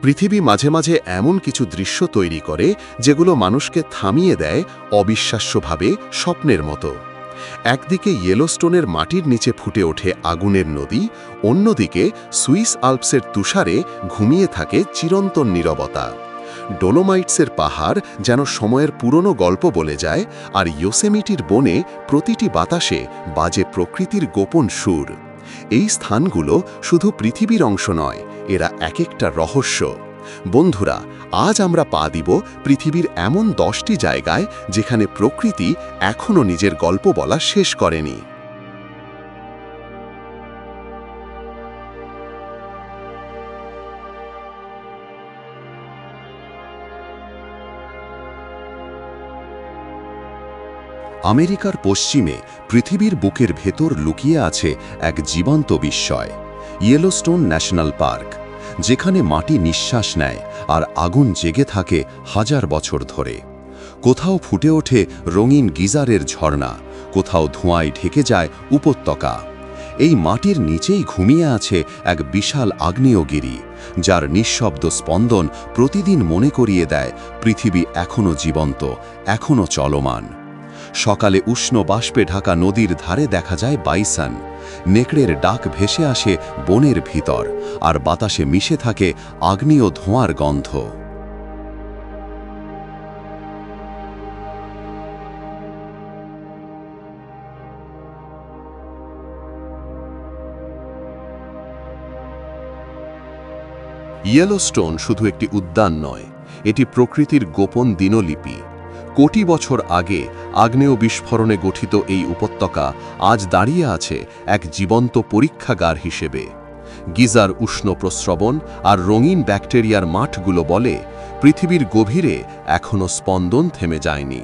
পৃথিবী মাঝে মাঝে এমন কিছু দৃশ্য তৈরি করে যেগুলো মানুষকে থামিয়ে দেয় অবিশ্বাস্যভাবে, স্বপ্নের মতো। একদিকে ইয়েলোস্টোনের মাটির নিচে ফুটে ওঠে আগুনের নদী, অন্যদিকে সুইস আল্পসের তুষারে ঘুমিয়ে থাকে চিরন্তন নীরবতা। ডোলোমাইটসের পাহাড় যেন সময়ের পুরনো গল্প বলে যায়, আর ইয়োসেমিটির বনে প্রতিটি বাতাসে বাজে প্রকৃতির গোপন সুর। এই স্থানগুলো শুধু পৃথিবীর অংশ নয়, এরা এক একটা রহস্য। বন্ধুরা, আজ আমরা পা দিব পৃথিবীর এমন 10টি জায়গায় যেখানে প্রকৃতি এখনও নিজের গল্প বলা শেষ করেনি। আমেরিকার পশ্চিমে পৃথিবীর বুকের ভেতর লুকিয়ে আছে এক জীবন্ত বিস্ময়, ইয়েলোস্টোন ন্যাশনাল পার্ক, যেখানে মাটি নিঃশ্বাস নেয় আর আগুন জেগে থাকে হাজার বছর ধরে। কোথাও ফুটে ওঠে রঙিন গিজারের ঝর্ণা, কোথাও ধোঁয়ায় ঢেকে যায় উপত্যকা। এই মাটির নিচেই ঘুমিয়ে আছে এক বিশাল আগ্নেয়গিরি, যার নিঃশব্দ স্পন্দন প্রতিদিন মনে করিয়ে দেয় পৃথিবী এখনও জীবন্ত, এখনও চলমান। সকালে উষ্ণ বাষ্পে ঢাকা নদীর ধারে দেখা যায় বাইসন, নেকড়ের ডাক ভেসে আসে বনের ভিতর, আর বাতাসে মিশে থাকে আগ্নেয় ধোঁয়ার গন্ধ। ইয়েলোস্টোন শুধু একটি উদ্যান নয়, এটি প্রকৃতির গোপন দিনলিপি। কোটি বছর আগে আগ্নেয় বিস্ফোরণে গঠিত এই উপত্যকা আজ দাঁড়িয়ে আছে এক জীবন্ত পরীক্ষাগার হিসেবে। গিজার উষ্ণ প্রস্রবণ আর রঙিন ব্যাকটেরিয়ার মাঠগুলো বলে পৃথিবীর গভীরে এখনও স্পন্দন থেমে যায়নি।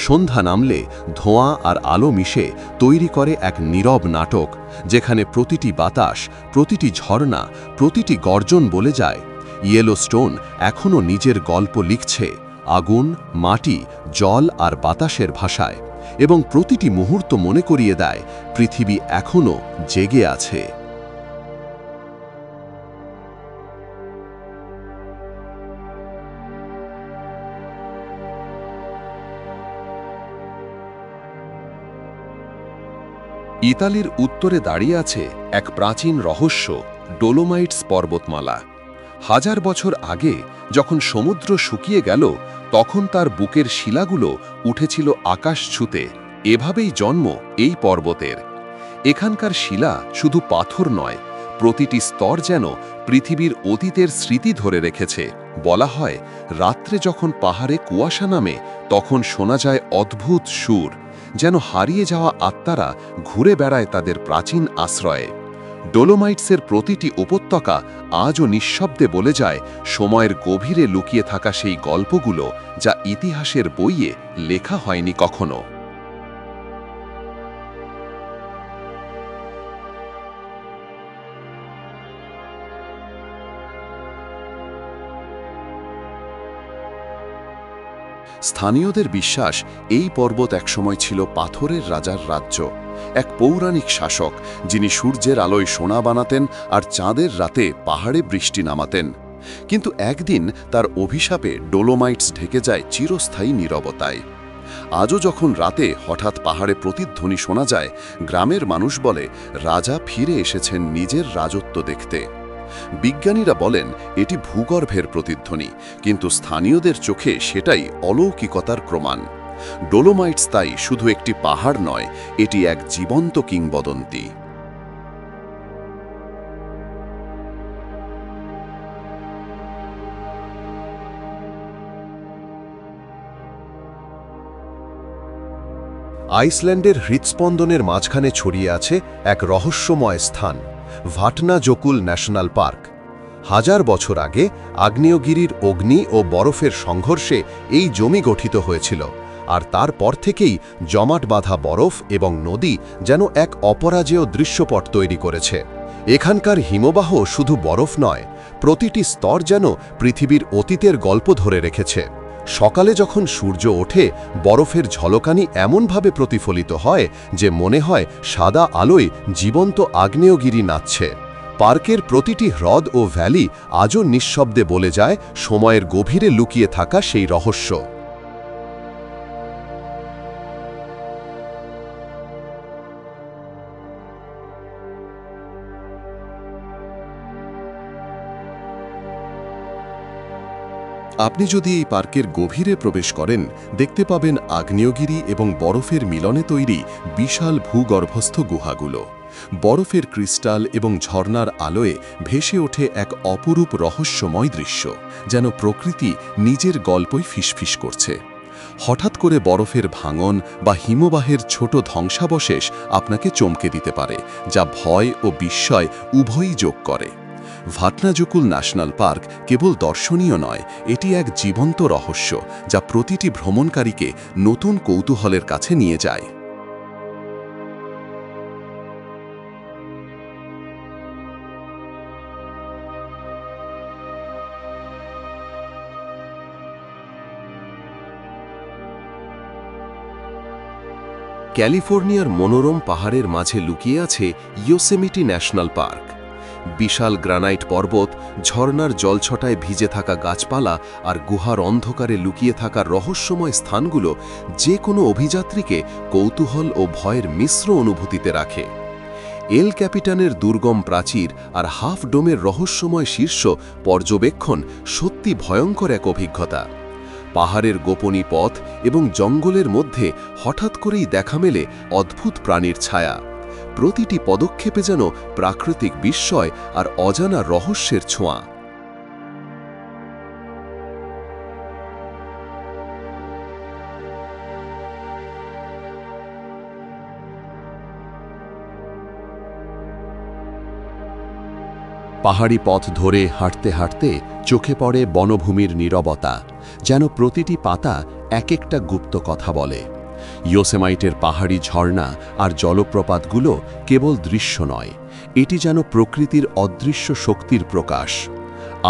সন্ধ্যা নামলে ধোঁয়া আর আলো মিশে তৈরি করে এক নীরব নাটক, যেখানে প্রতিটি বাতাস, প্রতিটি ঝর্ণা, প্রতিটি গর্জন বলে যায় ইয়েলোস্টোন এখনও নিজের গল্প লিখছে, আগুন, মাটি, জল আর বাতাসের ভাষায়, এবং প্রতিটি মুহূর্ত মনে করিয়ে দেয় পৃথিবী এখনও জেগে আছে। ইতালির উত্তরে দাঁড়িয়ে আছে এক প্রাচীন রহস্য, ডোলোমাইটস পর্বতমালা। হাজার বছর আগে যখন সমুদ্র শুকিয়ে গেল, তখন তার বুকের শিলাগুলো উঠেছিল আকাশ ছুঁতে। এভাবেই জন্ম এই পর্বতের। এখানকার শিলা শুধু পাথর নয়, প্রতিটি স্তর যেন পৃথিবীর অতীতের স্মৃতি ধরে রেখেছে। বলা হয়, রাত্রে যখন পাহাড়ে কুয়াশা নামে, তখন শোনা যায় অদ্ভুত সুর, যেন হারিয়ে যাওয়া আত্মারা ঘুরে বেড়ায় তাদের প্রাচীন আশ্রয়ে। ডোলোমাইটসের প্রতিটি উপত্যকা আজও নিঃশব্দে বলে যায় সময়ের গভীরে লুকিয়ে থাকা সেই গল্পগুলো, যা ইতিহাসের বইয়ে লেখা হয়নি কখনো। স্থানীয়দের বিশ্বাস, এই পর্বত একসময় ছিল পাথরের রাজার রাজ্য, এক পৌরাণিক শাসক যিনি সূর্যের আলোয় সোনা বানাতেন আর চাঁদের রাতে পাহাড়ে বৃষ্টি নামাতেন। কিন্তু একদিন তার অভিশাপে ডোলোমাইটস ঢেকে যায় চিরস্থায়ী নীরবতায়। আজও যখন রাতে হঠাৎ পাহাড়ে প্রতিধ্বনি শোনা যায়, গ্রামের মানুষ বলে রাজা ফিরে এসেছেন নিজের রাজত্ব দেখতে। বিজ্ঞানীরা বলেন এটি ভূগর্ভের প্রতিধ্বনি, কিন্তু স্থানীয়দের চোখে সেটাই অলৌকিকতার প্রমাণ। ডোলোমাইটস তাই শুধু একটি পাহাড় নয়, এটি এক জীবন্ত কিংবদন্তি। আইসল্যান্ডের হৃৎস্পন্দনের মাঝখানে ছড়িয়ে আছে এক রহস্যময় স্থান, ভাটনাজোকুল ন্যাশনাল পার্ক। হাজার বছর আগে আগ্নেয়গিরির অগ্নি ও বরফের সংঘর্ষে এই জমি গঠিত হয়েছিল, আর তারপর থেকেই জমাট বাঁধা বরফ এবং নদী যেন এক অপরাজেয় দৃশ্যপট তৈরি করেছে। এখানকার হিমবাহ শুধু বরফ নয়, প্রতিটি স্তর যেন পৃথিবীর অতীতের গল্প ধরে রেখেছে। সকালে যখন সূর্য ওঠে, বরফের ঝলকানি এমনভাবে প্রতিফলিত হয় যে মনে হয় সাদা আলোয় জীবন্ত আগ্নেয়গিরি নাচছে। পার্কের প্রতিটি হ্রদ ও ভ্যালি আজও নিঃশব্দে বলে যায় সময়ের গভীরে লুকিয়ে থাকা সেই রহস্য। আপনি যদি এই পার্কের গভীরে প্রবেশ করেন, দেখতে পাবেন আগ্নেয়গিরি এবং বরফের মিলনে তৈরি বিশাল ভূগর্ভস্থ গুহাগুলো। বরফের ক্রিস্টাল এবং ঝর্ণার আলোয় ভেসে ওঠে এক অপরূপ রহস্যময় দৃশ্য, যেন প্রকৃতি নিজের গল্পই ফিসফিস করছে। হঠাৎ করে বরফের ভাঙন বা হিমবাহের ছোট ধ্বংসাবশেষ আপনাকে চমকে দিতে পারে, যা ভয় ও বিস্ময় উভয়ই যোগ করে। ভাটনাজুকুল ন্যাশনাল পার্ক কেবল দর্শনীয় নয়, এটি এক জীবন্ত রহস্য যা প্রতিটি ভ্রমণকারীকে নতুন কৌতূহলের কাছে নিয়ে যায়। ক্যালিফোর্নিয়ার মনোরম পাহাড়ের মাঝে লুকিয়ে আছে ইয়োসেমিটি ন্যাশনাল পার্ক। বিশাল গ্রানাইট পর্বত, ঝর্ণার জলছটায় ভিজে থাকা গাছপালা আর গুহার অন্ধকারে লুকিয়ে থাকা রহস্যময় স্থানগুলো যে কোনো অভিযাত্রীকে কৌতূহল ও ভয়ের মিশ্র অনুভূতিতে রাখে। এল ক্যাপিটানের দুর্গম প্রাচীর আর হাফ ডোমের রহস্যময় শীর্ষ পর্যবেক্ষণ সত্যি ভয়ঙ্কর এক অভিজ্ঞতা। পাহাড়ের গোপনী পথ এবং জঙ্গলের মধ্যে হঠাৎ করেই দেখা মেলে অদ্ভুত প্রাণীর ছায়া। প্রতিটি পদক্ষেপে যেন প্রাকৃতিক বিস্ময় আর অজানা রহস্যের ছোঁয়া। পাহাড়ি পথ ধরে হাঁটতে হাঁটতে চোখে পড়ে বনভূমির নীরবতা, যেন প্রতিটি পাতা এক একটা গুপ্ত কথা বলে। ইয়োসেমাইটের পাহাড়ি ঝর্ণা আর জলপ্রপাতগুলো কেবল দৃশ্য নয়, এটি যেন প্রকৃতির অদৃশ্য শক্তির প্রকাশ।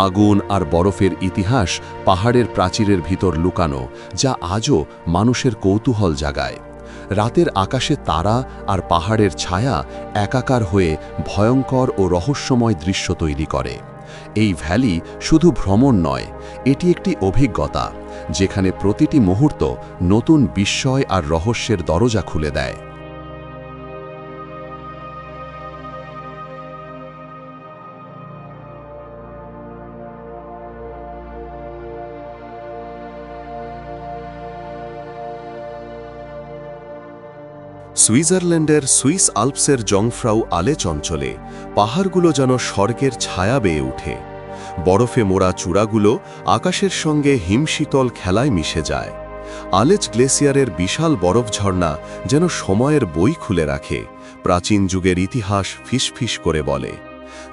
আগুন আর বরফের ইতিহাস পাহাড়ের প্রাচীরের ভিতর লুকানো, যা আজও মানুষের কৌতূহল জাগায়। রাতের আকাশে তারা আর পাহাড়ের ছায়া একাকার হয়ে ভয়ঙ্কর ও রহস্যময় দৃশ্য তৈরি করে। এই ভ্যালি শুধু ভ্রমণ নয়, এটি একটি অভিজ্ঞতা, যেখানে প্রতিটি মুহূর্ত নতুন বিস্ময় আর রহস্যের দরজা খুলে দেয়। সুইজারল্যান্ডের সুইস আল্পসের জংফ্রাউ আলেচ অঞ্চলে পাহাড়গুলো যেন স্বর্গের ছায়া বেয়ে ওঠে। বরফে মোড়া চূড়াগুলো আকাশের সঙ্গে হিমশীতল খেলায় মিশে যায়। আলেচ গ্লেসিয়ারের বিশাল বরফ ঝর্ণা যেন সময়ের বই খুলে রাখে, প্রাচীন যুগের ইতিহাস ফিসফিস করে বলে।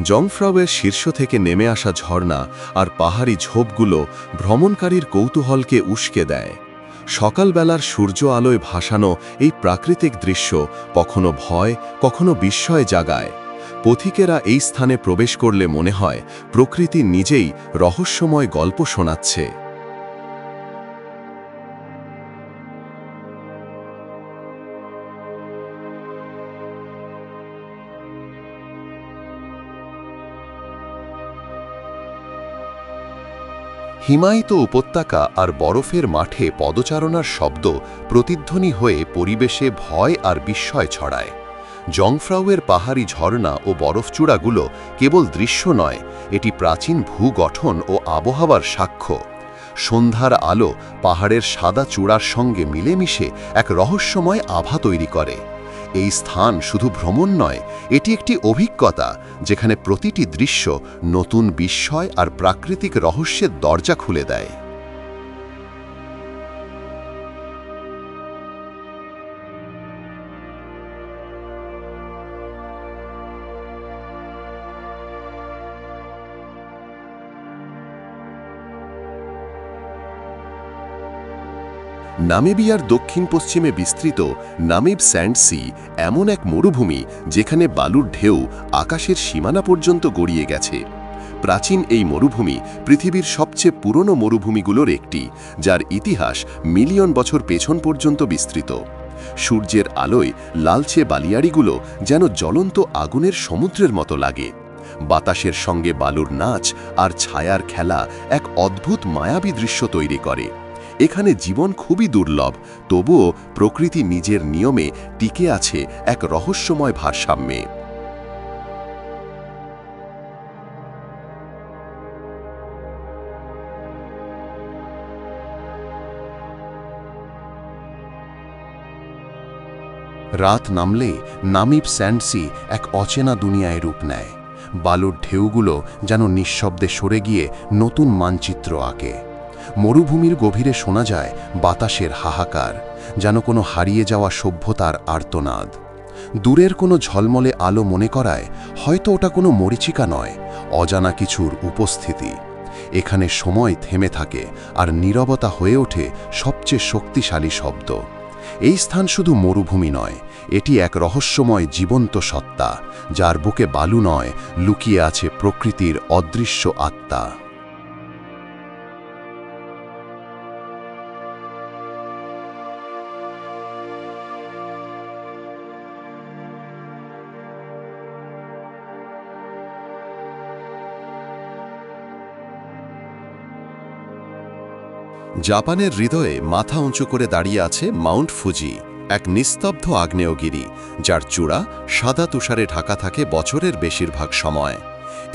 জংফ্রাউয়ের শীর্ষ থেকে নেমে আসা ঝর্ণা আর পাহাড়ি ঝোপগুলো ভ্রমণকারীর কৌতূহলকে উস্কে দেয়। সকালবেলার সূর্য আলোয় ভাসানো এই প্রাকৃতিক দৃশ্য কখনো ভয়, কখনো বিস্ময় জাগায়। পথিকেরা এই স্থানে প্রবেশ করলে মনে হয় প্রকৃতি নিজেই রহস্যময় গল্প শোনাচ্ছে। হিমায়িত উপত্যকা আর বরফের মাঠে পদচারণার শব্দ প্রতিধ্বনি হয়ে পরিবেশে ভয় আর বিস্ময় ছড়ায়। জংফ্রাউয়ের পাহাড়ি ঝর্ণা ও বরফচূড়াগুলো কেবল দৃশ্য নয়, এটি প্রাচীন ভূগঠন ও আবহাওয়ার সাক্ষ্য। সন্ধ্যার আলো পাহাড়ের সাদা চূড়ার সঙ্গে মিলেমিশে এক রহস্যময় আভা তৈরি করে। এই স্থান শুধু ভ্রমণ নয়, এটি একটি অভিজ্ঞতা, যেখানে প্রতিটি দৃশ্য নতুন বিস্ময় আর প্রাকৃতিক রহস্যের দরজা খুলে দেয়। নামিবিয়ার দক্ষিণ পশ্চিমে বিস্তৃত নামিব স্যান্ড সি এমন এক মরুভূমি যেখানে বালুর ঢেউ আকাশের সীমানা পর্যন্ত গড়িয়ে গেছে। প্রাচীন এই মরুভূমি পৃথিবীর সবচেয়ে পুরনো মরুভূমিগুলোর একটি, যার ইতিহাস মিলিয়ন বছর পেছন পর্যন্ত বিস্তৃত। সূর্যের আলোয় লালচে বালিয়াড়িগুলো যেন জ্বলন্ত আগুনের সমুদ্রের মতো লাগে। বাতাসের সঙ্গে বালুর নাচ আর ছায়ার খেলা এক অদ্ভুত মায়াবী দৃশ্য তৈরি করে। এখানে জীবন খুবই দুর্লভ, তবুও প্রকৃতি নিজের নিয়মে টিকে আছে এক রহস্যময় ভারসাম্যে। রাত নামলে নামিব স্যান্ডসি এক অচেনা দুনিয়ায় রূপ নেয়। বালুর ঢেউগুলো যেন নিঃশব্দে সরে গিয়ে নতুন মানচিত্র আঁকে। মরুভূমির গভীরে শোনা যায় বাতাসের হাহাকার, যেন কোনো হারিয়ে যাওয়া সভ্যতার আর্তনাদ। দূরের কোনো ঝলমলে আলো মনে করায় হয়তো ওটা কোনো মরীচিকা নয়, অজানা কিছুর উপস্থিতি। এখানে সময় থেমে থাকে আর নীরবতা হয়ে ওঠে সবচেয়ে শক্তিশালী শব্দ। এই স্থান শুধু মরুভূমি নয়, এটি এক রহস্যময় জীবন্ত সত্তা, যার বুকে বালু নয়, লুকিয়ে আছে প্রকৃতির অদৃশ্য আত্মা। জাপানের হৃদয়ে মাথা উঁচু করে দাঁড়িয়ে আছে মাউন্ট ফুজি, এক নিস্তব্ধ আগ্নেয়গিরি, যার চূড়া সাদা তুষারে ঢাকা থাকে বছরের বেশিরভাগ সময়।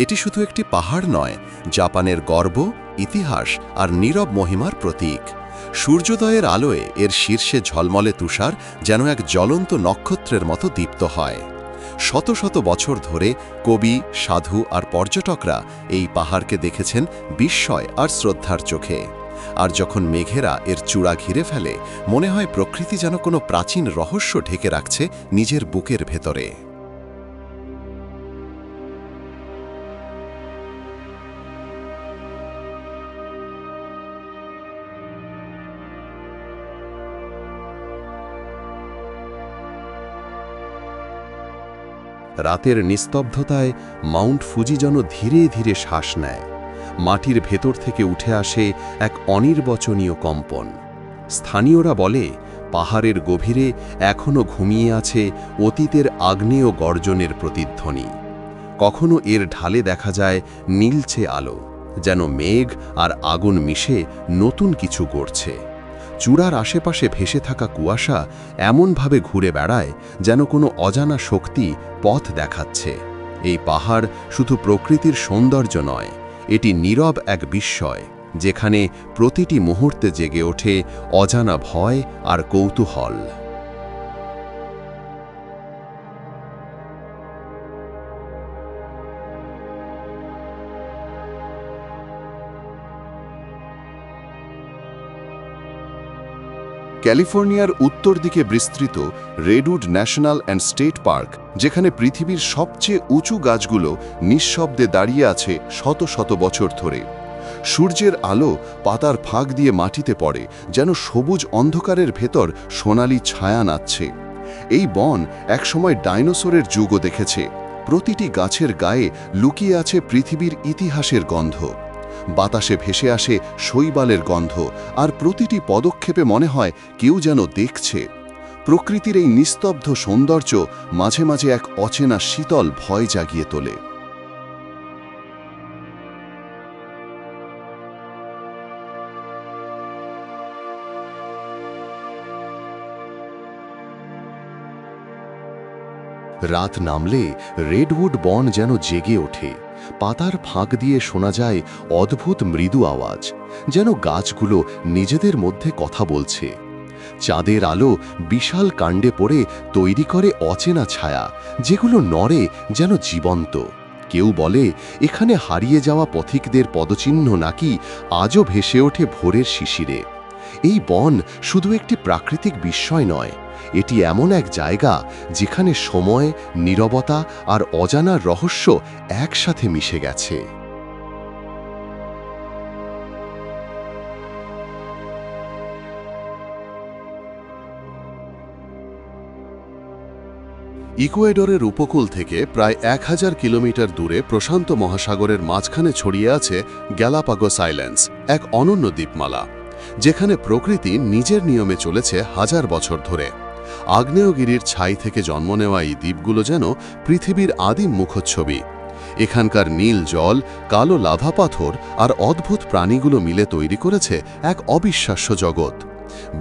এটি শুধু একটি পাহাড় নয়, জাপানের গর্ব, ইতিহাস আর নীরব মহিমার প্রতীক। সূর্যোদয়ের আলোয় এর শীর্ষে ঝলমলে তুষার যেন এক জ্বলন্ত নক্ষত্রের মতো দীপ্ত হয়। শত শত বছর ধরে কবি, সাধু আর পর্যটকরা এই পাহাড়কে দেখেছেন বিস্ময় আর শ্রদ্ধার চোখে। আর যখন মেঘেরা এর চূড়া ঘিরে ফেলে, মনে হয় প্রকৃতি যেন কোনো প্রাচীন রহস্য ঢেকে রাখছে নিজের বুকের ভেতরে। রাতের নিস্তব্ধতায় মাউন্ট ফুজি যেন ধীরে ধীরে শ্বাস নেয়। মাটির ভেতর থেকে উঠে আসে এক অনির্বচনীয় কম্পন। স্থানীয়রা বলে, পাহাড়ের গভীরে এখনও ঘুমিয়ে আছে অতীতের আগ্নেয় গর্জনের প্রতিধ্বনি। কখনো এর ঢালে দেখা যায় নীলচে আলো, যেন মেঘ আর আগুন মিশে নতুন কিছু গড়ছে। চূড়ার আশেপাশে ভেসে থাকা কুয়াশা এমনভাবে ঘুরে বেড়ায় যেন কোনো অজানা শক্তি পথ দেখাচ্ছে। এই পাহাড় শুধু প্রকৃতির সৌন্দর্য নয়, এটি নীরব এক বিস্ময়, যেখানে প্রতিটি মুহূর্তে জেগে ওঠে অজানা ভয় আর কৌতূহল। ক্যালিফোর্নিয়ার উত্তর দিকে বিস্তৃত redwood national and state park, যেখানে পৃথিবীর সবচেয়ে উঁচু গাছগুলো নিঃশব্দে দাঁড়িয়ে আছে শত শত বছর ধরে। সূর্যের আলো পাতার ফাঁক দিয়ে মাটিতে পড়ে, যেন সবুজ অন্ধকারের ভেতর সোনালি ছায়া নাচছে। এই বন একসময় ডাইনোসরের যুগও দেখেছে। প্রতিটি গাছের গায়ে লুকিয়ে আছে পৃথিবীর ইতিহাসের গন্ধ। বাতাসে ভেসে আসে শৈবালের গন্ধ, আর প্রতিটি পদক্ষেপে মনে হয় কেউ যেন দেখছে। প্রকৃতির এই নিস্তব্ধ সৌন্দর্য মাঝে মাঝে এক অচেনা শীতল ভয় জাগিয়ে তোলে। রাত নামলে রেডউড বন যেন জেগে ওঠে। পাতার ফাঁক দিয়ে শোনা যায় অদ্ভুত মৃদু আওয়াজ, যেন গাছগুলো নিজেদের মধ্যে কথা বলছে। চাঁদের আলো বিশাল কাণ্ডে পড়ে তৈরি করে অচেনা ছায়া, যেগুলো নড়ে যেন জীবন্ত। কেউ বলে এখানে হারিয়ে যাওয়া পথিকদের পদচিহ্ন নাকি আজও ভেসে ওঠে ভোরের শিশিরে। এই বন শুধু একটি প্রাকৃতিক বিস্ময় নয়, এটি এমন এক জায়গা যেখানে সময়, নীরবতা আর অজানার রহস্য একসাথে মিশে গেছে। ইকুয়েডরের উপকূল থেকে প্রায় 1000 কিলোমিটার দূরে প্রশান্ত মহাসাগরের মাঝখানে ছড়িয়ে আছে গ্যালাপাগোস আইল্যান্ডস, এক অনন্য দ্বীপমালা, যেখানে প্রকৃতি নিজের নিয়মে চলেছে হাজার বছর ধরে। আগ্নেয়গিরির ছাই থেকে জন্ম নেওয়া এই দ্বীপগুলো যেন পৃথিবীর আদিম মুখচ্ছবি। এখানকার নীল জল, কালো লাভা পাথর আর অদ্ভুত প্রাণীগুলো মিলে তৈরি করেছে এক অবিশ্বাস্য জগৎ।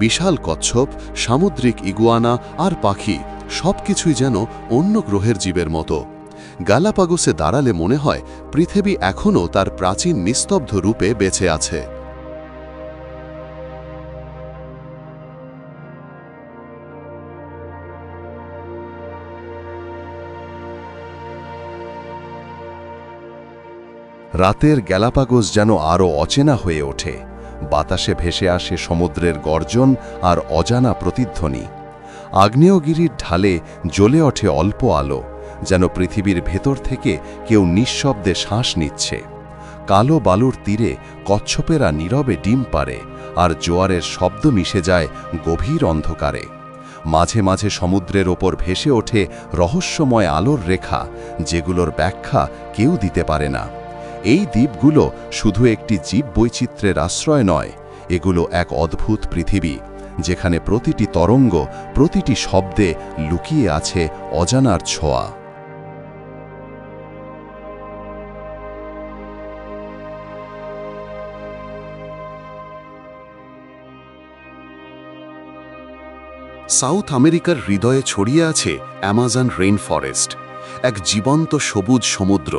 বিশাল কচ্ছপ, সামুদ্রিক ইগুয়ানা আর পাখি সবকিছুই যেন অন্য গ্রহের জীবের মতো। গালাপাগোসে দাঁড়ালে মনে হয় পৃথিবী এখনও তার প্রাচীন নিস্তব্ধ রূপে বেঁচে আছে। রাতের গ্যালাপাগোস যেন আরও অচেনা হয়ে ওঠে। বাতাসে ভেসে আসে সমুদ্রের গর্জন আর অজানা প্রতিধ্বনি। আগ্নেয়গিরির ঢালে জ্বলে ওঠে অল্প আলো, যেন পৃথিবীর ভেতর থেকে কেউ নিঃশব্দে শ্বাস নিচ্ছে। কালো বালুর তীরে কচ্ছপেরা নীরবে ডিম পাড়ে, আর জোয়ারের শব্দ মিশে যায় গভীর অন্ধকারে। মাঝে মাঝে সমুদ্রের ওপর ভেসে ওঠে রহস্যময় আলোর রেখা, যেগুলোর ব্যাখ্যা কেউ দিতে পারে না। এই দ্বীপগুলো শুধু একটি জীববৈচিত্র্যের আশ্রয় নয়, এগুলো এক অদ্ভুত পৃথিবী, যেখানে প্রতিটি তরঙ্গ, প্রতিটি শব্দে লুকিয়ে আছে অজানার ছোঁয়া। সাউথ আমেরিকার হৃদয়ে ছড়িয়ে আছে অ্যামাজন রেইন ফরেস্ট, এক জীবন্ত সবুজ সমুদ্র,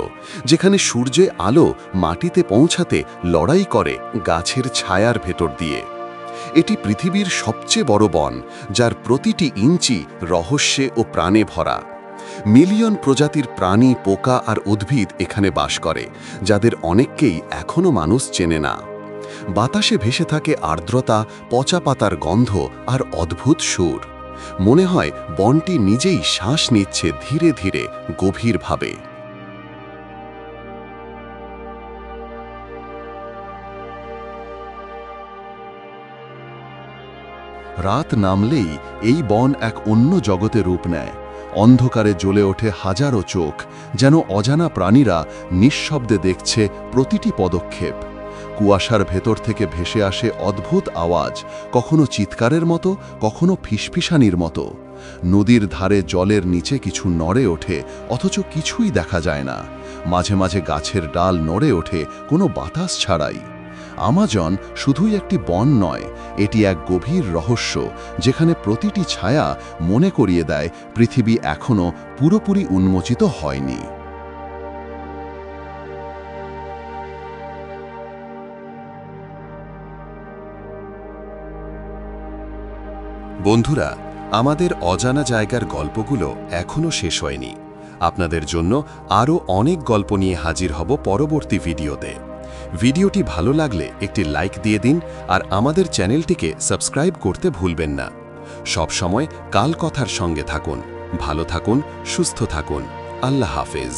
যেখানে সূর্যের আলো মাটিতে পৌঁছাতে লড়াই করে গাছের ছায়ার ভেতর দিয়ে। এটি পৃথিবীর সবচেয়ে বড় বন, যার প্রতিটি ইঞ্চি রহস্যে ও প্রাণে ভরা। মিলিয়ন প্রজাতির প্রাণী, পোকা আর উদ্ভিদ এখানে বাস করে, যাদের অনেককেই এখনও মানুষ চেনে না। বাতাসে ভেসে থাকে আর্দ্রতা, পচা পাতার গন্ধ আর অদ্ভুত সুর। মনে হয় বনটি নিজেই শ্বাস নিচ্ছে ধীরে ধীরে, গভীরভাবে। রাত নামলেই এই বন এক অন্য জগতে রূপ নেয়। অন্ধকারে জ্বলে ওঠে হাজারো চোখ, যেন অজানা প্রাণীরা নিঃশব্দে দেখছে প্রতিটি পদক্ষেপ। কুয়াশার ভেতর থেকে ভেসে আসে অদ্ভুত আওয়াজ, কখনো চিৎকারের মতো, কখনো ফিসফিসানির মতো। নদীর ধারে জলের নিচে কিছু নড়ে ওঠে, অথচ কিছুই দেখা যায় না। মাঝে মাঝে গাছের ডাল নড়ে ওঠে কোনো বাতাস ছাড়াই। আমাজন শুধুই একটি বন নয়, এটি এক গভীর রহস্য, যেখানে প্রতিটি ছায়া মনে করিয়ে দেয় পৃথিবী এখনও পুরোপুরি উন্মোচিত হয়নি। বন্ধুরা, আমাদের অজানা জায়গার গল্পগুলো এখনও শেষ হয়নি। আপনাদের জন্য আরও অনেক গল্প নিয়ে হাজির হব পরবর্তী ভিডিওতে। ভিডিওটি ভালো লাগলে একটি লাইক দিয়ে দিন, আর আমাদের চ্যানেলটিকে সাবস্ক্রাইব করতে ভুলবেন না। সব সময় কাল কথার সঙ্গে থাকুন, ভালো থাকুন, সুস্থ থাকুন। আল্লাহ হাফেজ।